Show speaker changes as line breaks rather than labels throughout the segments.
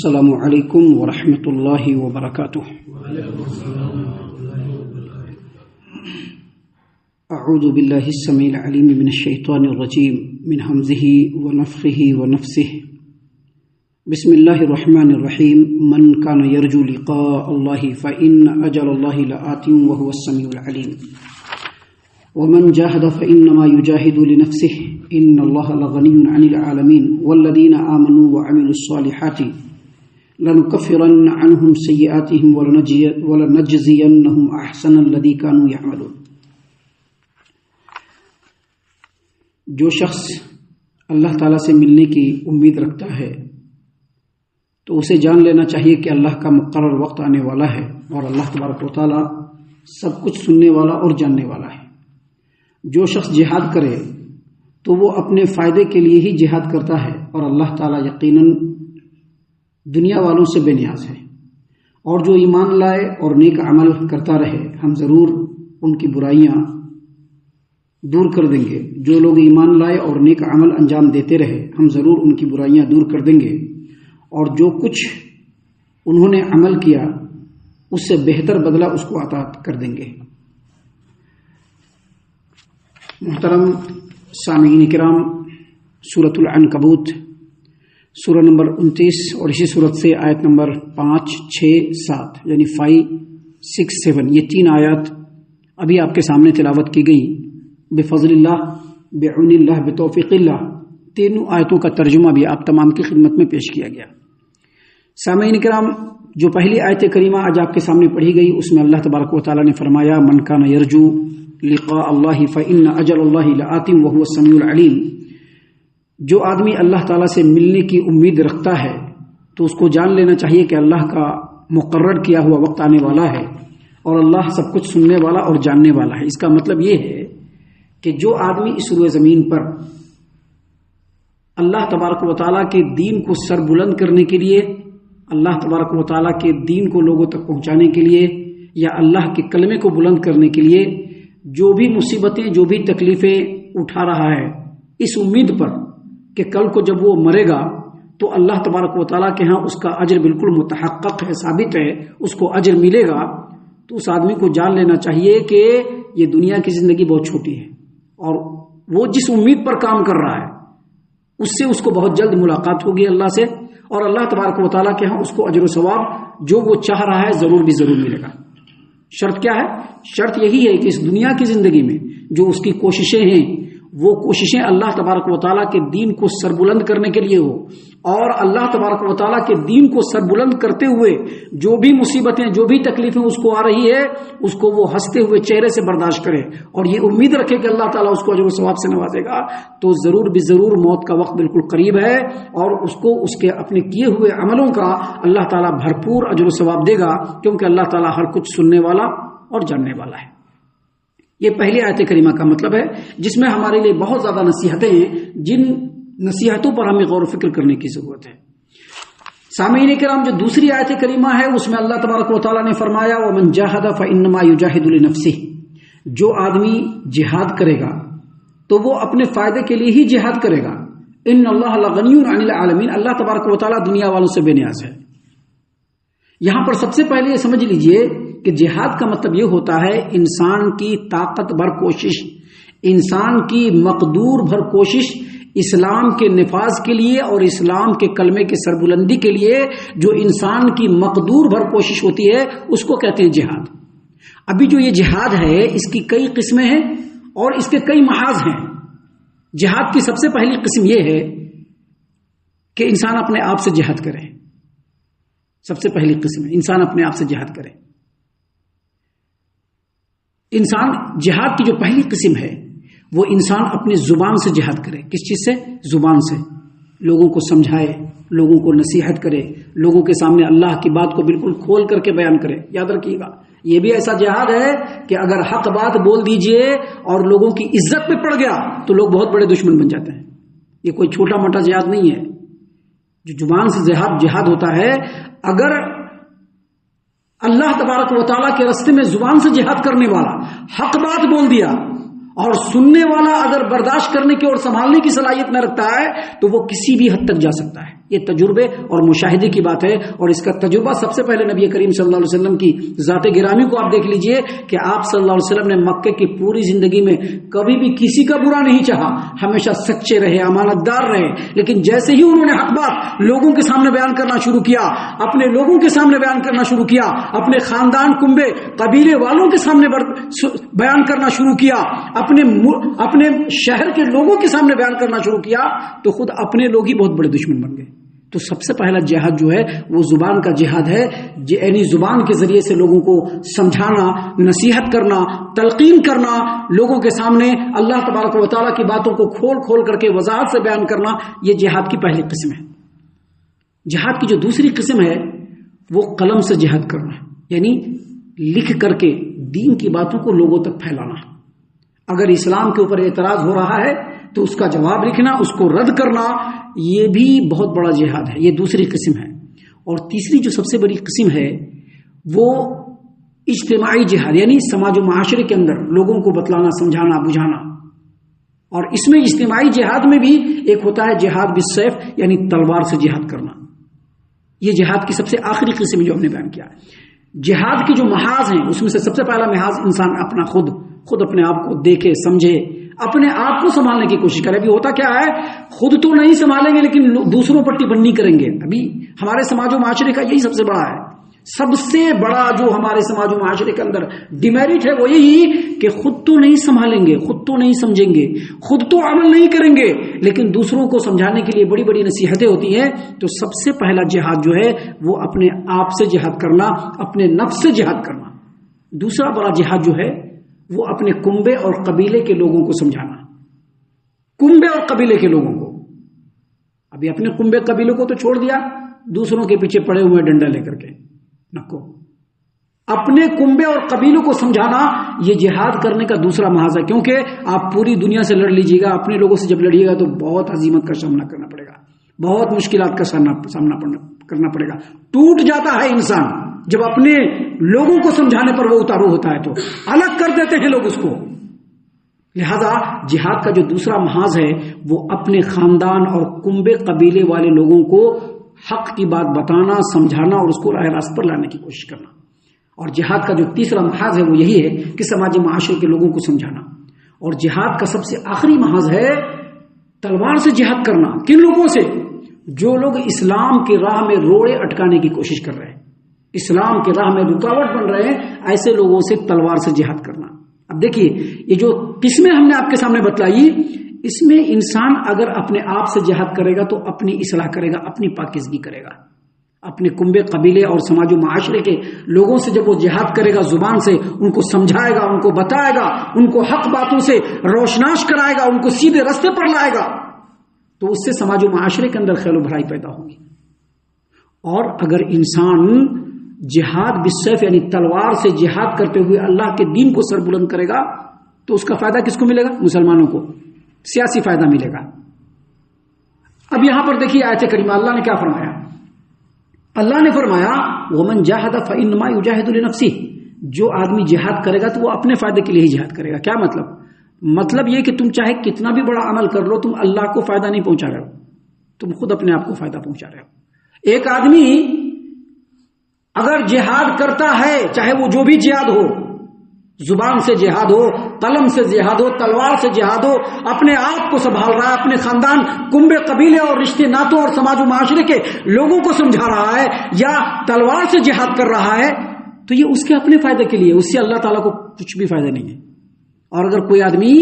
السلام علیکم ورحمۃ اللہ وبرکاتہ۔ اعوذ باللہ السمیع العلیم من الشیطان الرجیم من حمزہ ونفخہ ونفثہ۔ بسم اللہ الرحمن الرحیم۔ من کان یرجو لقاء اللہ فإن اجل اللہ لآت وهو السمیع العلیم۔ ومن جاهد فإنما يجاهد لنفسه إن الله لغني عن العالمين والذين آمنوا وعملوا الصالحات لنكفرن عنهم سيئاتهم ولنجزينهم أحسن الذي كانوا يعملون۔ جو شخص اللہ تعالیٰ سے ملنے کی امید رکھتا ہے تو اسے جان لینا چاہیے کہ اللہ کا مقرر وقت آنے والا ہے اور اللہ تبارک و تعالیٰ سب کچھ سننے والا اور جاننے والا ہے۔ جو شخص جہاد کرے تو وہ اپنے فائدے کے لیے ہی جہاد کرتا ہے اور اللہ تعالیٰ یقیناً دنیا والوں سے بے نیاز ہے۔ اور جو ایمان لائے اور نیک عمل کرتا رہے ہم ضرور ان کی برائیاں دور کر دیں گے۔ جو لوگ ایمان لائے اور نیک عمل انجام دیتے رہے ہم ضرور ان کی برائیاں دور کر دیں گے اور جو کچھ انہوں نے عمل کیا اس سے بہتر بدلہ اس کو عطا کر دیں گے۔ محترم سامعین کرام، سورۃ العنکبوت سورہ نمبر 29 اور اسی سورت سے آیت نمبر 5، 6، 7 یعنی 5، 6، 7 یہ 3 آیات ابھی آپ کے سامنے تلاوت کی گئی۔ بفضل اللہ، بعون اللہ، بتوفیق اللہ، تینوں آیتوں کا ترجمہ بھی آپ تمام کی خدمت میں پیش کیا گیا۔ سامعین کرام، جو پہلی آیت کریمہ آج آپ کے سامنے پڑھی گئی اس میں اللہ تبارک و تعالیٰ نے فرمایا من کان یرجو لقاء اللہ فإن اجل اللہ لآت وهو السمیع العلیم۔ جو آدمی اللہ تعالیٰ سے ملنے کی امید رکھتا ہے تو اس کو جان لینا چاہیے کہ اللہ کا مقرر کیا ہوا وقت آنے والا ہے اور اللہ سب کچھ سننے والا اور جاننے والا ہے۔ اس کا مطلب یہ ہے کہ جو آدمی اس روئے زمین پر اللہ تبارک و تعالیٰ کے دین کو سر بلند کرنے کے لیے، اللہ تبارک و تعالیٰ کے دین کو لوگوں تک پہنچانے کے لیے یا اللہ کے کلمے کو بلند کرنے کے لیے جو بھی مصیبتیں، جو بھی تکلیفیں اٹھا رہا ہے اس امید پر کہ کل کو جب وہ مرے گا تو اللہ تبارک و تعالیٰ کے ہاں اس کا اجر بالکل متحقق ہے، ثابت ہے، اس کو اجر ملے گا، تو اس آدمی کو جان لینا چاہیے کہ یہ دنیا کی زندگی بہت چھوٹی ہے اور وہ جس امید پر کام کر رہا ہے اس سے اس کو بہت جلد ملاقات ہوگی اللہ سے، اور اللہ تبارک و تعالیٰ کے ہاں اس کو اجر و ثواب جو وہ چاہ رہا ہے ضرور بھی ضرور ملے گا۔ شرط کیا ہے؟ شرط یہی ہے کہ اس دنیا کی زندگی میں جو اس کی کوششیں ہیں وہ کوششیں اللہ تبارک و تعالیٰ کے دین کو سربلند کرنے کے لیے ہو، اور اللہ تبارک و تعالیٰ کے دین کو سربلند کرتے ہوئے جو بھی مصیبتیں، جو بھی تکلیفیں اس کو آ رہی ہے اس کو وہ ہنستے ہوئے چہرے سے برداشت کرے اور یہ امید رکھے کہ اللہ تعالیٰ اس کو اجر و ثواب سے نوازے گا، تو ضرور بھی ضرور موت کا وقت بالکل قریب ہے اور اس کو اس کے اپنے کیے ہوئے عملوں کا اللہ تعالیٰ بھرپور اجر و ثواب دے گا، کیونکہ اللہ تعالیٰ ہر کچھ سننے والا اور جاننے والا ہے۔ یہ پہلی آیت کریمہ کا مطلب ہے جس میں ہمارے لیے بہت زیادہ نصیحتیں ہیں، جن نصیحتوں پر ہمیں غور و فکر کرنے کی ضرورت ہے۔ سامعین کرام، جو دوسری آیت کریمہ ہے اس میں اللہ تبارک و تعالیٰ نے فرمایا ومن جاہد فإنما یجاہد لنفسہ۔ جو آدمی جہاد کرے گا تو وہ اپنے فائدے کے لیے ہی جہاد کرے گا۔ ان اللہ لغنی عن العالمین، اللہ تبارک و تعالیٰ دنیا والوں سے بے نیاز ہے۔ یہاں پر سب سے پہلے یہ سمجھ لیجئے کہ جہاد کا مطلب یہ ہوتا ہے انسان کی طاقت بھر کوشش، انسان کی مقدور بھر کوشش اسلام کے نفاذ کے لیے اور اسلام کے کلمے کے سربلندی کے لیے جو انسان کی مقدور بھر کوشش ہوتی ہے اس کو کہتے ہیں جہاد۔ ابھی جو یہ جہاد ہے اس کی کئی قسمیں ہیں اور اس کے کئی محاذ ہیں۔ جہاد کی سب سے پہلی قسم یہ ہے کہ انسان اپنے آپ سے جہاد کرے۔ سب سے پہلی قسم ہے انسان اپنے آپ سے جہاد کرے۔ انسان جہاد کی جو پہلی قسم ہے وہ انسان اپنی زبان سے جہاد کرے۔ کس چیز سے؟ زبان سے۔ لوگوں کو سمجھائے، لوگوں کو نصیحت کرے، لوگوں کے سامنے اللہ کی بات کو بالکل کھول کر کے بیان کرے۔ یاد رکھیے گا یہ بھی ایسا جہاد ہے کہ اگر حق بات بول دیجئے اور لوگوں کی عزت پہ پڑ گیا تو لوگ بہت بڑے دشمن بن جاتے ہیں۔ یہ کوئی چھوٹا موٹا جہاد نہیں ہے۔ جو زبان سے جہاد ہوتا ہے، اگر اللہ تبارک و تعالیٰ کے راستے میں زبان سے جہاد کرنے والا حق بات بول دیا اور سننے والا اگر برداشت کرنے کی اور سنبھالنے کی صلاحیت نہ رکھتا ہے تو وہ کسی بھی حد تک جا سکتا ہے۔ یہ تجربے اور مشاہدے کی بات ہے، اور اس کا تجربہ سب سے پہلے نبی کریم صلی اللہ علیہ وسلم کی ذات گرامی کو آپ دیکھ لیجئے کہ آپ صلی اللہ علیہ وسلم نے مکے کی پوری زندگی میں کبھی بھی کسی کا برا نہیں چاہا، ہمیشہ سچے رہے، امانت دار رہے، لیکن جیسے ہی انہوں نے حق بات لوگوں کے سامنے بیان کرنا شروع کیا، اپنے لوگوں کے سامنے بیان کرنا شروع کیا، اپنے خاندان کنبے قبیلے والوں کے سامنے بیان کرنا شروع کیا، اپنے شہر کے لوگوں کے سامنے بیان کرنا شروع کیا، تو خود اپنے لوگ ہی بہت بڑے دشمن بن گئے۔ تو سب سے پہلا جہاد جو ہے وہ زبان کا جہاد ہے، یعنی زبان کے ذریعے سے لوگوں کو سمجھانا، نصیحت کرنا، تلقین کرنا، لوگوں کے سامنے اللہ تبارک و تعالیٰ کی باتوں کو کھول کھول کر کے وضاحت سے بیان کرنا، یہ جہاد کی پہلی قسم ہے۔ جہاد کی جو دوسری قسم ہے وہ قلم سے جہاد کرنا، یعنی لکھ کر کے دین کی باتوں کو لوگوں تک پھیلانا۔ اگر اسلام کے اوپر اعتراض ہو رہا ہے تو اس کا جواب لکھنا، اس کو رد کرنا، یہ بھی بہت بڑا جہاد ہے، یہ دوسری قسم ہے۔ اور تیسری جو سب سے بڑی قسم ہے وہ اجتماعی جہاد، یعنی سماج و معاشرے کے اندر لوگوں کو بتلانا، سمجھانا، بجھانا۔ اور اس میں اجتماعی جہاد میں بھی ایک ہوتا ہے جہاد بالسیف، یعنی تلوار سے جہاد کرنا۔ یہ جہاد کی سب سے آخری قسم جو ہم نے بیان کیا ہے۔ جہاد کے جو محاذ ہیں اس میں سے سب سے پہلا محاذ انسان اپنا خود اپنے آپ کو دیکھے، سمجھے، اپنے آپ کو سنبھالنے کی کوشش کرے۔ ابھی ہوتا کیا ہے، خود تو نہیں سنبھالیں گے لیکن دوسروں پر ٹپنی کریں گے۔ ابھی ہمارے سماج و معاشرے کا یہی سب سے بڑا ہے، سب سے بڑا جو ہمارے سماج و معاشرے کے اندر ڈیمیرٹ ہے وہ یہی کہ خود تو نہیں سنبھالیں گے، خود تو نہیں سمجھیں گے، خود تو عمل نہیں کریں گے، لیکن دوسروں کو سمجھانے کے لیے بڑی بڑی نصیحتیں ہوتی ہیں۔ تو سب سے پہلا جہاد جو ہے وہ اپنے آپ سے جہاد کرنا، اپنے نفس سے جہاد کرنا۔ دوسرا بڑا جہاد جو ہے وہ اپنے کنبے اور قبیلے کے لوگوں کو سمجھانا، کنبے اور قبیلے کے لوگوں کو۔ ابھی اپنے کنبے قبیلوں کو تو چھوڑ دیا، دوسروں کے پیچھے پڑے ہوئے ڈنڈا لے کر کے نکو۔ اپنے کنبے اور قبیلوں کو سمجھانا یہ جہاد کرنے کا دوسرا محاذ ہے، کیونکہ آپ پوری دنیا سے لڑ لیجیے گا، اپنے لوگوں سے جب لڑیے گا تو بہت عزیمت کا سامنا کرنا پڑے گا، بہت مشکلات کا سامنا کرنا پڑے گا۔ ٹوٹ جاتا ہے انسان جب اپنے لوگوں کو سمجھانے پر وہ اتارو ہوتا ہے، تو الگ کر دیتے ہیں لوگ اس کو۔ لہذا جہاد کا جو دوسرا محاذ ہے وہ اپنے خاندان اور کنبے قبیلے والے لوگوں کو حق کی بات بتانا، سمجھانا اور اس کو راہ راست پر لانے کی کوشش کرنا۔ اور جہاد کا جو تیسرا محاذ ہے وہ یہی ہے کہ سماجی معاشرے کے لوگوں کو سمجھانا۔ اور جہاد کا سب سے آخری محاذ ہے تلوار سے جہاد کرنا۔ کن لوگوں سے؟ جو لوگ اسلام کی راہ میں روڑے اٹکانے کی کوشش کر رہے ہیں، اسلام کی راہ میں رکاوٹ بن رہے ہیں، ایسے لوگوں سے تلوار سے جہاد کرنا۔ اب دیکھیے یہ جو قسمیں ہم نے آپ کے سامنے بتلائی، اس میں انسان اگر اپنے آپ سے جہاد کرے گا تو اپنی اصلاح کرے گا، اپنی پاکیزگی کرے گا۔ اپنے کنبے قبیلے اور سماج و معاشرے کے لوگوں سے جب وہ جہاد کرے گا، زبان سے ان کو سمجھائے گا، ان کو بتائے گا، ان کو حق باتوں سے روشناس کرائے گا، ان کو سیدھے راستے پر لائے گا، تو اس سے سماج و معاشرے کے اندر خیر و بھلائی پیدا ہوگی۔ اور اگر انسان جہاد بالسیف یعنی تلوار سے جہاد کرتے ہوئے اللہ کے دین کو سر بلند کرے گا تو اس کا فائدہ کس کو ملے گا؟ مسلمانوں کو سیاسی فائدہ ملے گا۔ اب یہاں پر دیکھیے آیت کریمہ اللہ نے کیا فرمایا؟ اللہ نے فرمایا وَمَنْ جَاهَدَ فَإِنَّمَا يُجَاهِدُ لِنَفْسِهِ، جو آدمی جہاد کرے گا تو وہ اپنے فائدے کے لیے ہی جہاد کرے گا۔ کیا مطلب یہ کہ تم چاہے کتنا بھی بڑا عمل کر لو، تم اللہ کو فائدہ نہیں پہنچا رہے ہو، تم خود اپنے آپ کو فائدہ پہنچا رہے ہو۔ ایک آدمی اگر جہاد کرتا ہے، چاہے وہ جو بھی جہاد ہو، زبان سے جہاد ہو، قلم سے جہاد ہو، تلوار سے جہاد ہو، اپنے آپ کو سنبھال رہا ہے، اپنے خاندان، کنبے قبیلے اور رشتے ناتوں اور سماج و معاشرے کے لوگوں کو سمجھا رہا ہے یا تلوار سے جہاد کر رہا ہے، تو یہ اس کے اپنے فائدے کے لیے، اس سے اللہ تعالیٰ کو کچھ بھی فائدہ نہیں ہے۔ اور اگر کوئی آدمی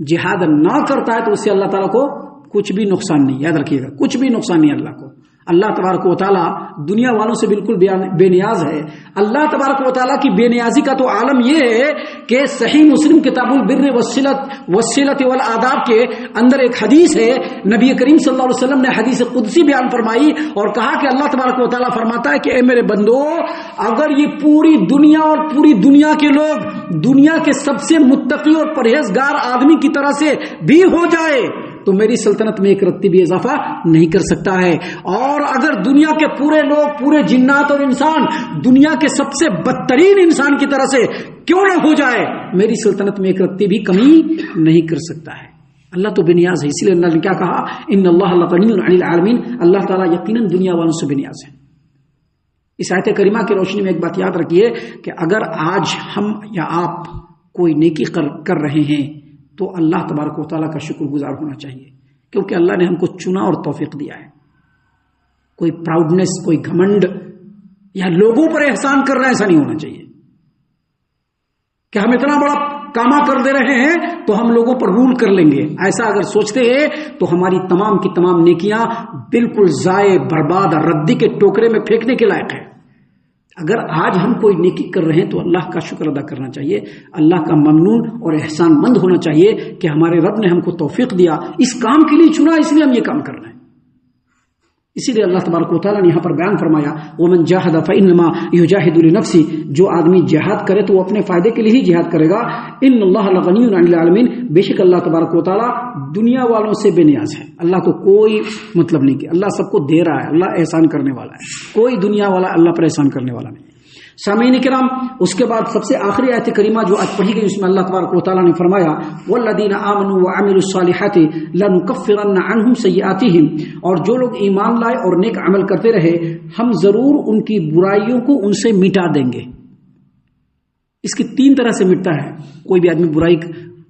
جہاد نہ کرتا ہے تو اس سے اللہ تعالیٰ کو کچھ بھی نقصان نہیں، یاد رکھیے گا، کچھ بھی نقصان نہیں اللہ کو۔ اللہ تبارک و تعالیٰ دنیا والوں سے بالکل بے نیاز ہے۔ اللہ تبارک و تعالیٰ کی بے نیازی کا تو عالم یہ ہے کہ صحیح مسلم کتاب البر والصلۃ والآداب کے اندر ایک حدیث ہے، نبی کریم صلی اللہ علیہ وسلم نے حدیث قدسی بیان فرمائی اور کہا کہ اللہ تبارک و تعالیٰ فرماتا ہے کہ اے میرے بندو، اگر یہ پوری دنیا اور پوری دنیا کے لوگ دنیا کے سب سے متقی اور پرہیزگار آدمی کی طرح سے بھی ہو جائے تو میری سلطنت میں ایک رتی بھی اضافہ نہیں کر سکتا ہے، اور اگر دنیا کے پورے لوگ، پورے جنات اور انسان دنیا کے سب سے بدترین انسان کی طرح سے کیوں نہ ہو جائے، میری سلطنت میں ایک رتی بھی کمی نہیں کر سکتا ہے۔ اللہ تو بے نیاز ہے. اسی لیے اللہ نے کیا کہا, ان اللہ غنی عن العالمین, اللہ تعالیٰ یقیناً دنیا والوں سے بے نیاز ہے. اس آیت کریمہ کی روشنی میں ایک بات یاد رکھیے کہ اگر آج ہم یا آپ کوئی نیکی کر رہے ہیں تو اللہ تبارک و تعالیٰ کا شکر گزار ہونا چاہیے, کیونکہ اللہ نے ہم کو چنا اور توفیق دیا ہے. کوئی پراؤڈنس, کوئی گھمنڈ یا لوگوں پر احسان کر رہے ہیں, ایسا نہیں ہونا چاہیے کہ ہم اتنا بڑا کاما کر دے رہے ہیں تو ہم لوگوں پر رول کر لیں گے. ایسا اگر سوچتے ہیں تو ہماری تمام کی تمام نیکیاں بالکل ضائع, برباد اور ردی کے ٹوکرے میں پھینکنے کے لائق ہے. اگر آج ہم کوئی نیکی کر رہے ہیں تو اللہ کا شکر ادا کرنا چاہیے, اللہ کا ممنون اور احسان مند ہونا چاہیے کہ ہمارے رب نے ہم کو توفیق دیا, اس کام کے لیے چنا, اس لیے ہم یہ کام کر رہے ہیں. اسی لیے اللہ تبارک و تعالیٰ نے یہاں پر بیان فرمایا, ومن جاہد فانما یجاہد لنفسہ, جو آدمی جہاد کرے تو وہ اپنے فائدے کے لیے ہی جہاد کرے گا. ان اللہ لغنی عن العالمین, بے شک اللہ تبارک و تعالیٰ دنیا والوں سے بے نیاز ہے. اللہ کو کوئی مطلب نہیں کہ اللہ سب کو دے رہا ہے, اللہ احسان کرنے والا ہے, کوئی دنیا والا اللہ پر احسان کرنے والا نہیں. سامعین کرام, اس کے بعد سب سے آخری آیت کریمہ جو آج پڑھی گئی اس میں اللہ تبارک و تعالیٰ نے فرمایا, والذین آمنوا وعملوا الصالحات لنکفرن عنہم سیئاتہم, اور جو لوگ ایمان لائے اور نیک عمل کرتے رہے ہم ضرور ان کی برائیوں کو ان سے مٹا دیں گے. اس کی 3 طرح سے مٹتا ہے. کوئی بھی آدمی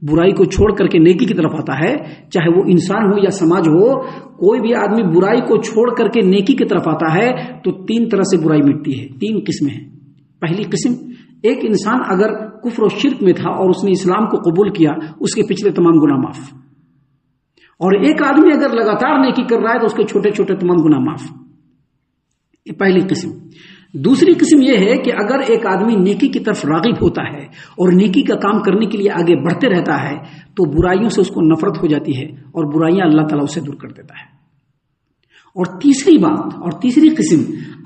برائی کو چھوڑ کر کے نیکی کی طرف آتا ہے, چاہے وہ انسان ہو یا سماج ہو, کوئی بھی آدمی برائی کو چھوڑ کر کے نیکی کی طرف آتا ہے تو 3 طرح سے برائی مٹتی ہے. 3 قسمیں ہیں. پہلی قسم, ایک انسان اگر کفر و شرک میں تھا اور اس نے اسلام کو قبول کیا, اس کے پچھلے تمام گناہ معاف. اور ایک آدمی اگر لگاتار نیکی کر رہا ہے تو اس کے چھوٹے چھوٹے تمام گناہ معاف. یہ پہلی قسم. دوسری قسم یہ ہے کہ اگر ایک آدمی نیکی کی طرف راغب ہوتا ہے اور نیکی کا کام کرنے کے لیے آگے بڑھتے رہتا ہے تو برائیوں سے اس کو نفرت ہو جاتی ہے اور برائیاں اللہ تعالیٰ اسے دور کر دیتا ہے. اور تیسری بات اور تیسری قسم,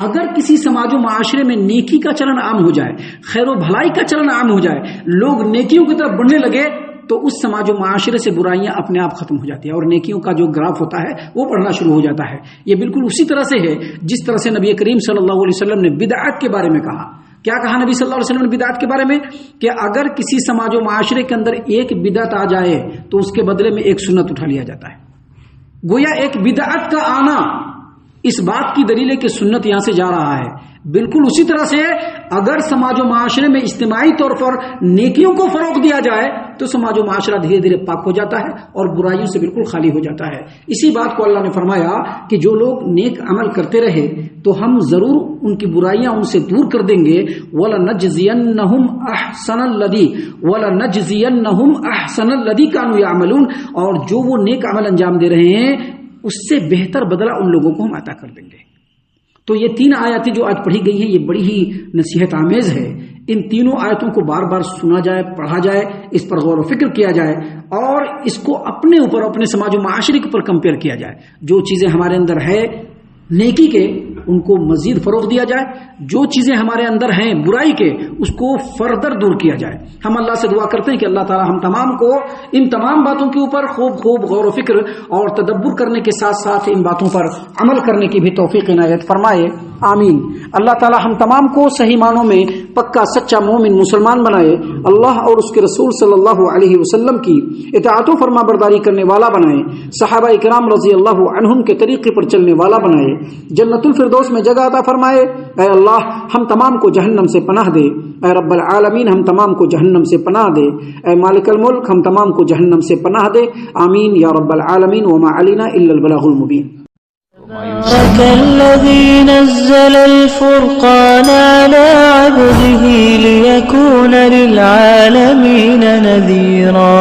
اگر کسی سماج و معاشرے میں نیکی کا چلن عام ہو جائے, خیر و بھلائی کا چلن عام ہو جائے, لوگ نیکیوں کی طرف بڑھنے لگے تو اس سماج و معاشرے سے برائیاں اپنے آپ ختم ہو جاتی ہیں اور نیکیوں کا جو گراف ہوتا ہے وہ بڑھنا شروع ہو جاتا ہے. یہ بالکل اسی طرح سے ہے جس طرح سے نبی کریم صلی اللہ علیہ وسلم نے بدعت کے بارے میں کہا. کیا کہا نبی صلی اللہ علیہ وسلم نے بدعت کے بارے میں؟ کہ اگر کسی سماج و معاشرے کے اندر ایک بدعت آ جائے تو اس کے بدلے میں ایک سنت اٹھا لیا جاتا ہے. گویا ایک بدعت کا آنا اس بات کی دلیل ہے کہ سنت یہاں سے جا رہا ہے. بالکل اسی طرح سے اگر سماج و معاشرے میں اجتماعی طور پر نیکیوں کو فروغ دیا جائے تو سماج و معاشرہ دھیرے دھیرے پاک ہو جاتا ہے اور برائیوں سے بالکل خالی ہو جاتا ہے. اسی بات کو اللہ نے فرمایا کہ جو لوگ نیک عمل کرتے رہے تو ہم ضرور ان کی برائیاں ان سے دور کر دیں گے. وَلَنَجْزِيَنَّهُمْ أَحْسَنَ الَّذِي كَانُوا يَعْمَلُونَ, اور جو وہ نیک عمل انجام دے رہے ہیں اس سے بہتر بدلہ ان لوگوں کو ہم عطا کر دیں گے. تو یہ 3 آیتیں جو آج پڑھی گئی ہیں یہ بڑی ہی نصیحت آمیز ہے. ان تینوں آیتوں کو بار بار سنا جائے, پڑھا جائے, اس پر غور و فکر کیا جائے اور اس کو اپنے اوپر, اپنے سماج و معاشرے کے اوپر کمپیئر کیا جائے. جو چیزیں ہمارے اندر ہے نیکی کے ان کو مزید فروغ دیا جائے, جو چیزیں ہمارے اندر ہیں برائی کے اس کو فردر دور کیا جائے. ہم اللہ سے دعا کرتے ہیں کہ اللہ تعالی ہم تمام کو ان تمام باتوں کے اوپر خوب غور و فکر اور تدبر کرنے کے ساتھ ساتھ ان باتوں پر عمل کرنے کی بھی توفیق عنایت فرمائے. آمین. اللہ تعالی ہم تمام کو صحیح معنوں میں پکا سچا مومن مسلمان بنائے, اللہ اور اس کے رسول صلی اللہ علیہ وسلم کی اطاعت و فرما برداری کرنے والا بنائے, صحابہ کرام رضی اللہ عنہم کے طریقے پر چلنے والا بنائے, جنت الفردوس میں جگہ عطا فرمائے. اے اللہ ہم تمام کو جہنم سے پناہ دے. اے رب العالمین ہم تمام کو جہنم سے پناہ دے. اے مالک الملک ہم تمام کو جہنم سے پناہ دے. آمین یا رب العالمین. وما علینا الا البلاغ المبین.
تبارك الذي نزل الفرقان على عبده ليكون للعالمين نذيرا.